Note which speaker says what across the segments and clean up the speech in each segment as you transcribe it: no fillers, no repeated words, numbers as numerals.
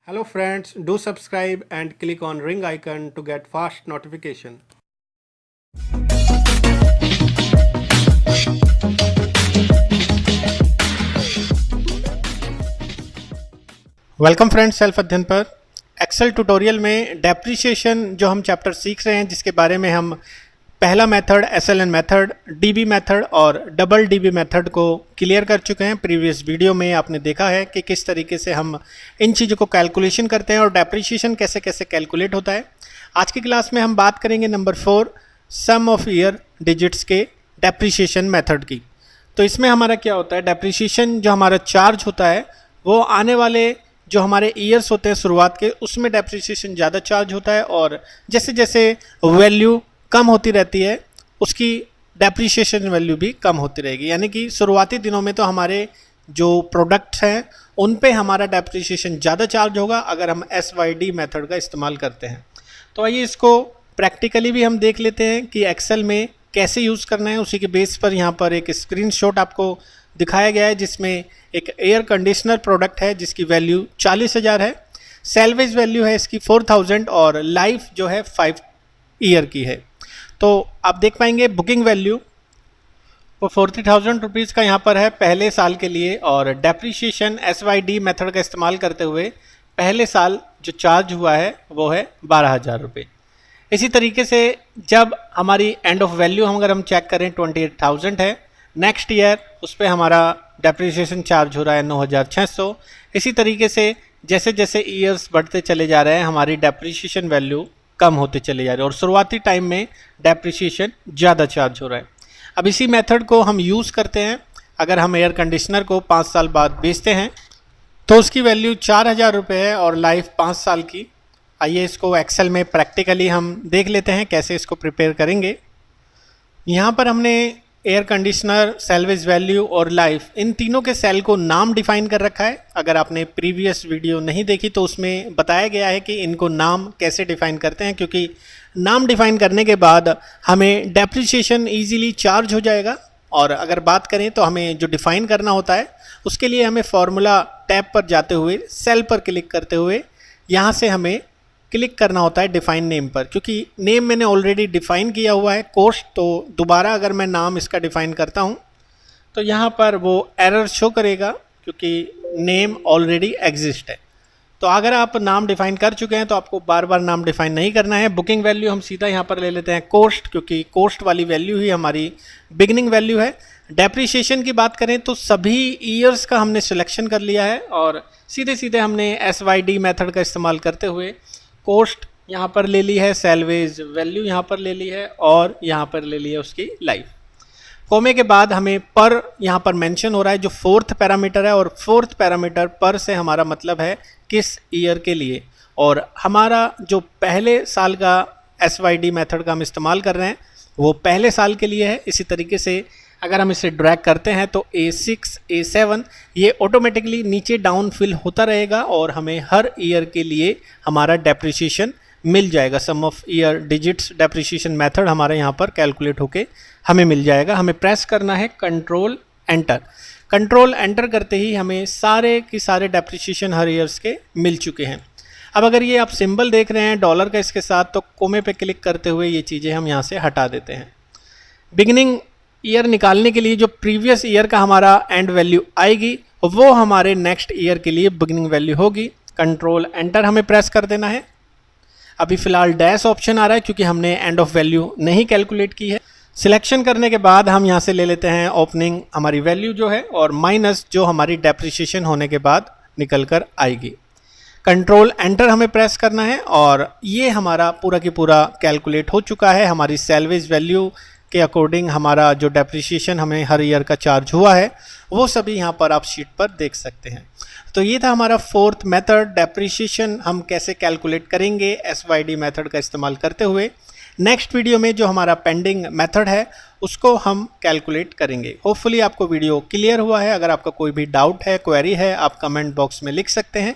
Speaker 1: Hello friends, do subscribe and click on ring icon to get fast notification. Welcome friends, self अध्ययन पर Excel tutorial में depreciation जो हम chapter सीख रहे हैं, जिसके बारे में हम पहला method SLN method, dB method और डबल डीबी मेथड को क्लियर कर चुके हैं। प्रीवियस वीडियो में आपने देखा है कि किस तरीके से हम इन चीज़ों को कैलकुलेशन करते हैं और डेप्रिसिएशन कैसे कैसे कैलकुलेट होता है। आज की क्लास में हम बात करेंगे number 4 sum of year digits के डेप्रिसिएशन मेथड की। तो इसमें हमारा क्या होता है, डेप्रिसिएशन जो हमारा चार्ज होता है वो आने वाले जो हमारे ईयर्स होते हैं शुरुआत के, उसमें डेप्रिसिएशन ज़्यादा चार्ज होता है और जैसे जैसे वैल्यू कम होती रहती है उसकी डेप्रिसिएशन वैल्यू भी कम होती रहेगी। यानी कि शुरुआती दिनों में तो हमारे जो प्रोडक्ट्स हैं उन पे हमारा डेप्रिसिएशन ज़्यादा चार्ज होगा अगर हम SYD मेथड का इस्तेमाल करते हैं। तो आइए इसको प्रैक्टिकली भी हम देख लेते हैं कि एक्सेल में कैसे यूज़ करना है। उसी के बेस पर यहाँ पर एक स्क्रीनशॉट आपको दिखाया गया है जिसमें एक एयर कंडीशनर प्रोडक्ट है जिसकी वैल्यू 40,000 है, सेल्वेज वैल्यू है इसकी 4,000 और लाइफ जो है 5 ईयर की है। तो आप देख पाएंगे बुकिंग वैल्यू वो 40,000 रुपीज़ का यहाँ पर है पहले साल के लिए और डेप्रिसिएशन SYD मेथड का इस्तेमाल करते हुए पहले साल जो चार्ज हुआ है वो है 12,000 रुपये। इसी तरीके से जब हमारी एंड ऑफ वैल्यू अगर हम चेक करें 28,000 है, नेक्स्ट ईयर उस पर हमारा डेप्रिसिएशन चार्ज हो रहा है 9,600। इसी तरीके से जैसे जैसे ईयर्स बढ़ते चले जा रहे हैं हमारी डेप्रिसिएशन वैल्यू कम होते चले जा रहे हैं और शुरुआती टाइम में डेप्रिसिएशन ज़्यादा चार्ज हो रहा है। अब इसी मेथड को हम यूज़ करते हैं अगर हम एयर कंडीशनर को 5 साल बाद बेचते हैं तो उसकी वैल्यू 4,000 रुपये है और लाइफ 5 साल की। आइए इसको एक्सेल में प्रैक्टिकली हम देख लेते हैं कैसे इसको प्रिपेयर करेंगे। यहाँ पर हमने एयर कंडीशनर, सेल्वेज वैल्यू और लाइफ इन तीनों के सेल को नाम डिफाइन कर रखा है। अगर आपने प्रीवियस वीडियो नहीं देखी तो उसमें बताया गया है कि इनको नाम कैसे डिफाइन करते हैं, क्योंकि नाम डिफाइन करने के बाद हमें डेप्रिसिएशन इजीली चार्ज हो जाएगा। और अगर बात करें तो हमें जो डिफाइन करना होता है उसके लिए हमें फॉर्मूला टैब पर जाते हुए सेल पर क्लिक करते हुए यहाँ से हमें क्लिक करना होता है डिफाइन नेम पर, क्योंकि नेम मैंने ऑलरेडी डिफाइन किया हुआ है कॉस्ट। तो दोबारा अगर मैं नाम इसका डिफाइन करता हूँ तो यहाँ पर वो एरर शो करेगा क्योंकि नेम ऑलरेडी एग्जिस्ट है। तो अगर आप नाम डिफाइन कर चुके हैं तो आपको बार बार नाम डिफाइन नहीं करना है। बुकिंग वैल्यू हम सीधा यहाँ पर ले लेते हैं कॉस्ट, क्योंकि कॉस्ट वाली वैल्यू ही हमारी बिगिनिंग वैल्यू है। डेप्रिसिएशन की बात करें तो सभी ईयर्स का हमने सिलेक्शन कर लिया है और सीधे सीधे हमने SYD मेथड का इस्तेमाल करते हुए कॉस्ट यहाँ पर ले ली है, सेल्वेज वैल्यू यहाँ पर ले ली है और यहाँ पर ले ली है उसकी लाइफ। कोमे के बाद हमें पर यहाँ पर मेंशन हो रहा है जो 4th पैरामीटर है और 4th पैरामीटर पर से हमारा मतलब है किस ईयर के लिए, और हमारा जो पहले साल का SYD मेथड का हम इस्तेमाल कर रहे हैं वो पहले साल के लिए है। इसी तरीके से अगर हम इसे ड्रैग करते हैं तो A6, A7 ये ऑटोमेटिकली नीचे डाउन फिल होता रहेगा और हमें हर ईयर के लिए हमारा डेप्रिसिएशन मिल जाएगा। Sum of year digits depreciation method हमारे यहाँ पर कैलकुलेट होके हमें मिल जाएगा। हमें प्रेस करना है कंट्रोल एंटर। कंट्रोल एंटर करते ही हमें सारे के सारे डेप्रिसिएशन हर ईयर्स के मिल चुके हैं। अब अगर ये आप सिंबल देख रहे हैं डॉलर का इसके साथ, तो कोमे पे क्लिक करते हुए ये चीज़ें हम यहाँ से हटा देते हैं। बिगिनिंग ईयर निकालने के लिए जो प्रीवियस ईयर का हमारा एंड वैल्यू आएगी वो हमारे नेक्स्ट ईयर के लिए बिगिनिंग वैल्यू होगी। कंट्रोल एंटर हमें प्रेस कर देना है। अभी फ़िलहाल डैश ऑप्शन आ रहा है क्योंकि हमने एंड ऑफ वैल्यू नहीं कैलकुलेट की है। सिलेक्शन करने के बाद हम यहाँ से ले लेते हैं ओपनिंग हमारी वैल्यू जो है और माइनस जो हमारी डेप्रिसिएशन होने के बाद निकल कर आएगी। कंट्रोल एंटर हमें प्रेस करना है और ये हमारा पूरा की पूरा कैलकुलेट हो चुका है। हमारी सेल्वेज वैल्यू के अकॉर्डिंग हमारा जो डेप्रिसिएशन हमें हर ईयर का चार्ज हुआ है वो सभी यहाँ पर आप शीट पर देख सकते हैं। तो ये था हमारा 4th मेथड, डेप्रिसिएशन हम कैसे कैलकुलेट करेंगे SYD मेथड का इस्तेमाल करते हुए। नेक्स्ट वीडियो में जो हमारा पेंडिंग मेथड है उसको हम कैलकुलेट करेंगे। होपफुली आपको वीडियो क्लियर हुआ है। अगर आपका कोई भी डाउट है, क्वेरी है, आप कमेंट बॉक्स में लिख सकते हैं।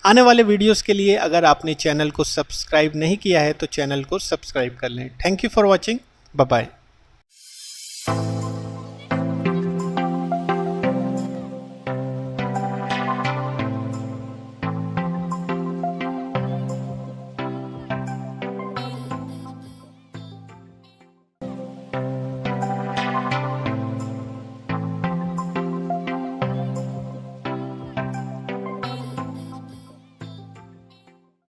Speaker 1: आने वाले वीडियोस के लिए अगर आपने चैनल को सब्सक्राइब नहीं किया है तो चैनल को सब्सक्राइब कर लें। Thank you for watching, bye bye.